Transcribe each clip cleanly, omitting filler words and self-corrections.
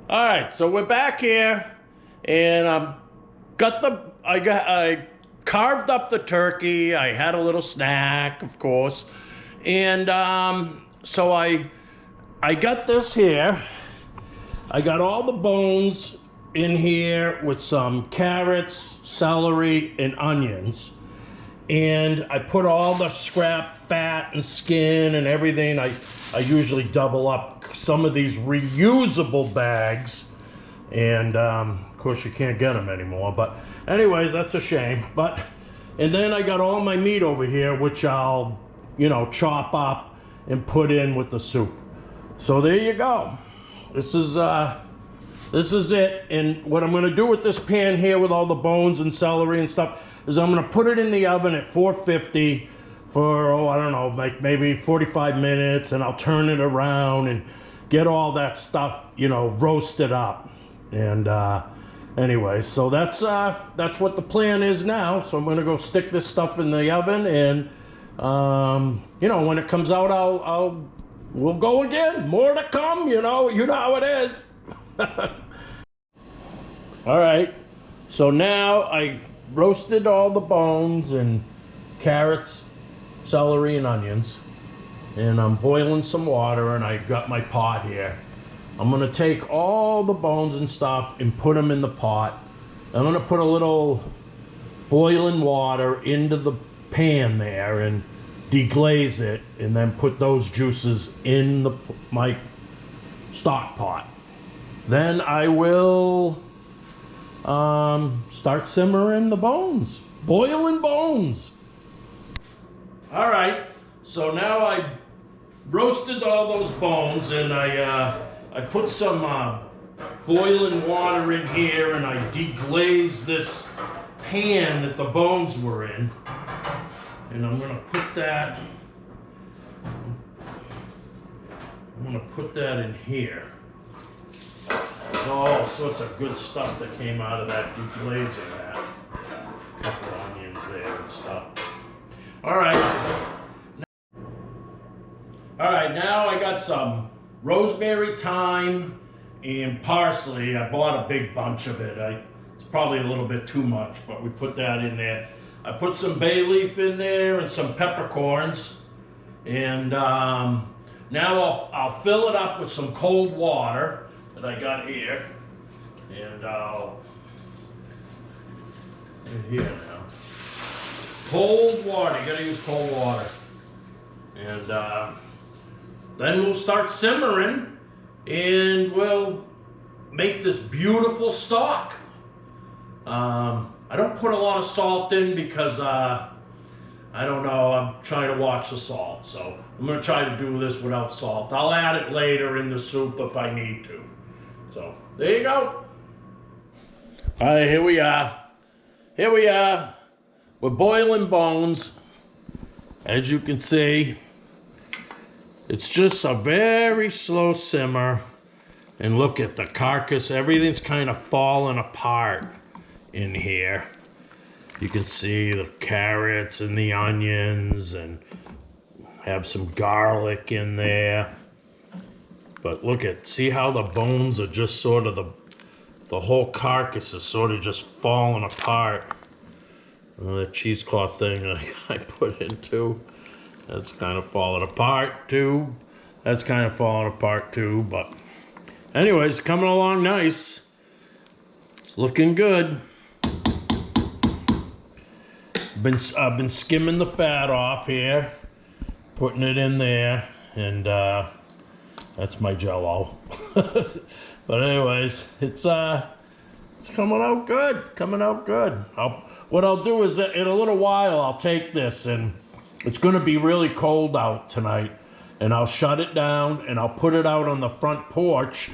All right, so we're back here, and I carved up the turkey. I had a little snack, of course, and so I got this here. I got all the bones in here with some carrots, celery, and onions. And I put all the scrap fat and skin and everything. I usually double up some of these reusable bags. And of course you can't get them anymore. But anyways, that's a shame. And then I got all my meat over here, which I'll, chop up and put in with the soup. So there you go. This is it. And what I'm gonna do with this pan here with all the bones and celery and stuff is I'm gonna put it in the oven at 450 for, I don't know, like maybe 45 minutes, and I'll turn it around and get all that stuff, roasted up. And anyway, so that's what the plan is now. So I'm gonna go stick this stuff in the oven, and when it comes out, we'll go again. More to come, you know how it is. All right, so now I roasted all the bones and carrots, celery, and onions, and I'm boiling some water, and I got my pot here. I'm gonna take all the bones and stuff and put them in the pot. I'm gonna put a little boiling water into the pan there and deglaze it, and then put those juices in my stock pot. Then I will start simmering the bones, boiling bones. All right, so now I roasted all those bones, and I put some boiling water in here, and I deglazed this pan that the bones were in. And I'm gonna put that in here. There's all sorts of good stuff that came out of that deglazing that. A couple of onions there and stuff. All right, now I got some rosemary, thyme, and parsley. I bought a big bunch of it. It's probably a little bit too much, but we put that in there. I put some bay leaf in there and some peppercorns. And now I'll fill it up with some cold water that I got here. And I'll in here now. Cold water, you gotta use cold water. And then we'll start simmering, and we'll make this beautiful stock. I don't put a lot of salt in because I don't know, I'm trying to watch the salt. So I'm gonna try to do this without salt. I'll add it later in the soup if I need to. So there you go. All right, here we are. We're boiling bones. As you can see, it's just a very slow simmer. And look at the carcass, everything's kind of falling apart in here. You can see the carrots and the onions, and have some garlic in there. But see how the bones are just sort of, the whole carcass is sort of just falling apart. The cheesecloth thing I put in too, that's kind of falling apart too. That's kind of falling apart too, but anyways, coming along nice. It's looking good. I've been skimming the fat off here, putting it in there, and that's my Jell-O. But anyways, it's coming out good. What I'll do is in a little while I'll take this, and it's going to be really cold out tonight, and I'll shut it down and I'll put it out on the front porch,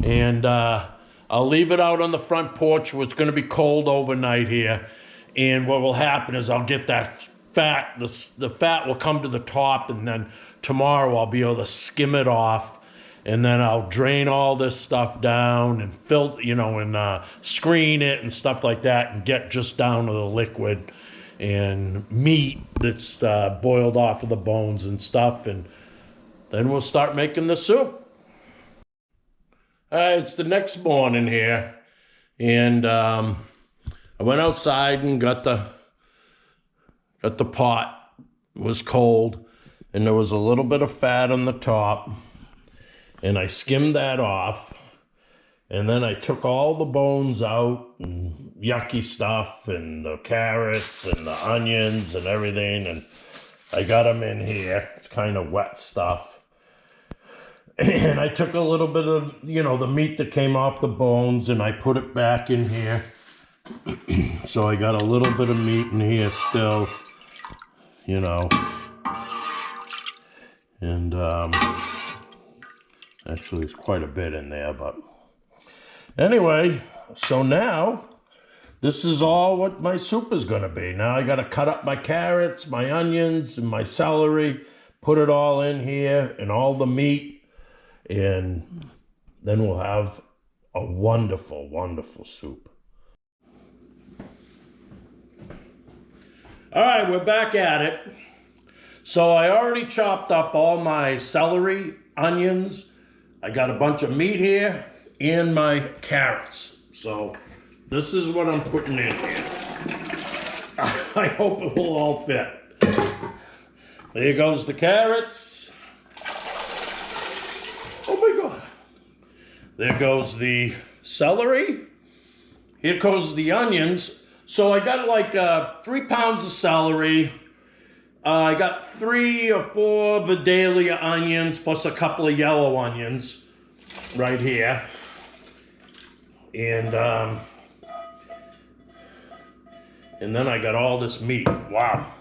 and I'll leave it out on the front porch where it's going to be cold overnight here. And what will happen is I'll get that fat, the fat will come to the top, and then tomorrow I'll be able to skim it off, and then I'll drain all this stuff down and and screen it and stuff like that, and get just down to the liquid and meat that's boiled off of the bones and stuff, and then we'll start making the soup. It's the next morning here, and I went outside and got the pot. It was cold, and there was a little bit of fat on the top, and I skimmed that off, and then I took all the bones out and yucky stuff and the carrots and the onions and everything, and I got them in here. It's kind of wet stuff. And I took a little bit of, the meat that came off the bones, and I put it back in here. So I got a little bit of meat in here still, and actually it's quite a bit in there, but anyway, so now this is all what my soup is going to be. Now I got to cut up my carrots, my onions, and my celery, put it all in here, and all the meat. And then we'll have a wonderful, wonderful soup. All right, we're back at it. So I already chopped up all my celery, onions. I got a bunch of meat here and my carrots. So this is what I'm putting in here. I hope it will all fit. There goes the carrots. Oh my God. There goes the celery. Here goes the onions. So I got like 3 pounds of celery. I got 3 or 4 Vidalia onions plus a couple of yellow onions right here. And then I got all this meat. Wow.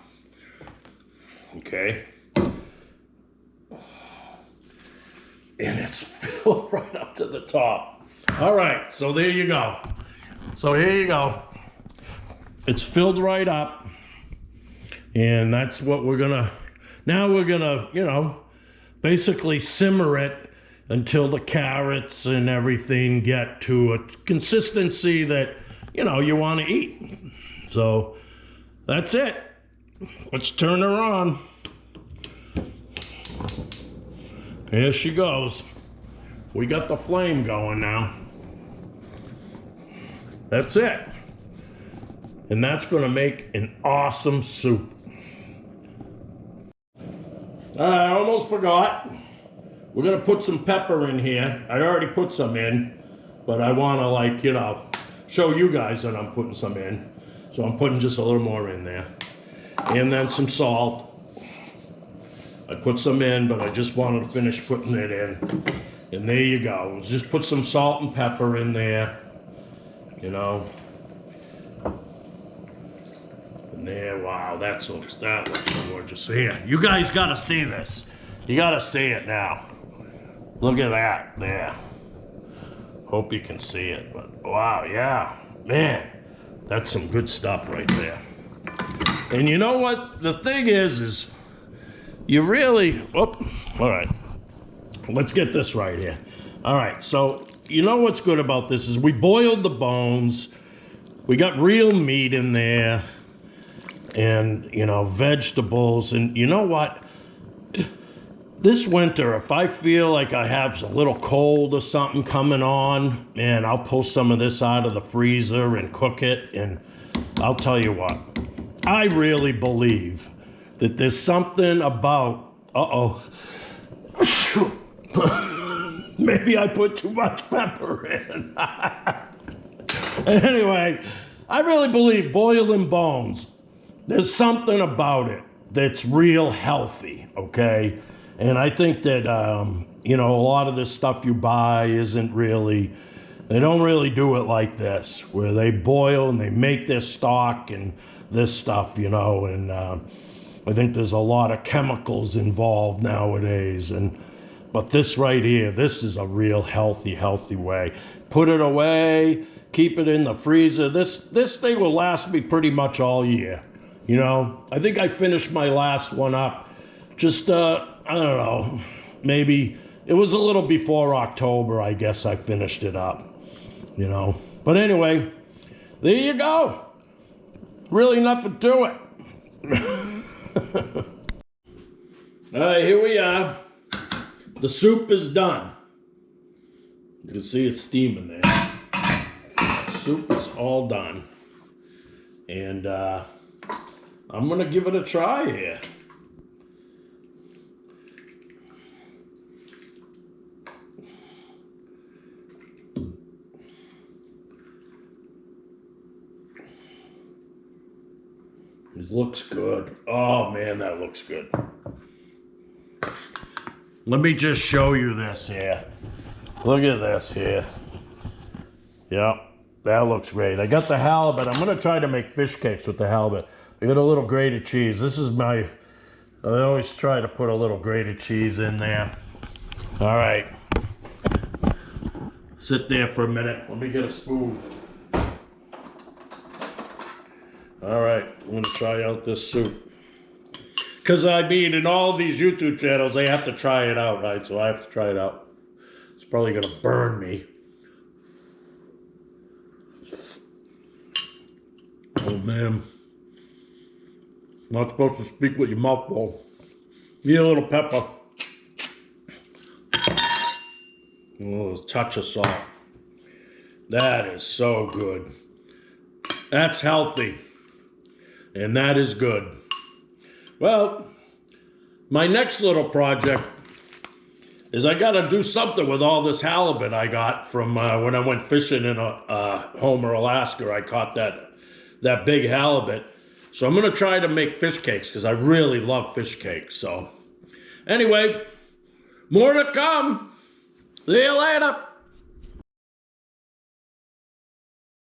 Okay. And it's filled right up to the top. All right, so there you go. So here you go. It's filled right up. And that's what we're gonna, now we're gonna, basically simmer it until the carrots and everything get to a consistency that, you want to eat. So that's it. Let's turn her on. Here she goes. We got the flame going now. That's it. And that's gonna make an awesome soup. I almost forgot. We're gonna put some pepper in here. I already put some in, but I wanna show you guys that I'm putting some in. So I'm putting just a little more in there. And then some salt. I put some in, but I just wanted to finish putting it in. And there you go. Just put some salt and pepper in there. And there, wow, that looks gorgeous. Here, you guys gotta see this. You gotta see it now. Look at that there. Hope you can see it, but wow, yeah. Man, that's some good stuff right there. And you know what? The thing is you really, all right, let's get this right here. All right, so you know what's good about this is we boiled the bones, we got real meat in there, and, vegetables, and you know what? This winter, if I feel like I have a little cold or something coming on, man, I'll pull some of this out of the freezer and cook it, and I'll tell you what, I really believe that there's something about, maybe I put too much pepper in. Anyway, I really believe boiling bones, there's something about it that's real healthy, okay? And I think that, a lot of this stuff you buy isn't really, they don't really do it like this, where they boil and they make their stock and this stuff, and I think there's a lot of chemicals involved nowadays, but this right here, this is a real healthy way. Put it away, keep it in the freezer. This thing will last me pretty much all year. I think I finished my last one up just, I don't know, maybe it was a little before October, I guess I finished it up, But anyway, there you go. Really nothing to it. All right, here we are. The soup is done. You can see it's steaming there. Soup is all done. And I'm gonna give it a try here. This looks good. Oh man, that looks good. Let me just show you this here. Look at this here. Yep, that looks great. I got the halibut. I'm gonna try to make fish cakes with the halibut. I got a little grated cheese. This is I always try to put a little grated cheese in there. All right. Sit there for a minute. Let me get a spoon. All right, I'm gonna try out this soup. Because I mean, in all these YouTube channels, they have to try it out, right? So I have to try it out. It's probably gonna burn me. Oh man. Not supposed to speak with your mouth full. Need a little pepper. A little touch of salt. That is so good. That's healthy. And that is good. Well, my next little project is I got to do something with all this halibut I got from when I went fishing in Homer, Alaska. I caught that big halibut. So I'm going to try to make fish cakes because I really love fish cakes. So anyway, more to come. See you later.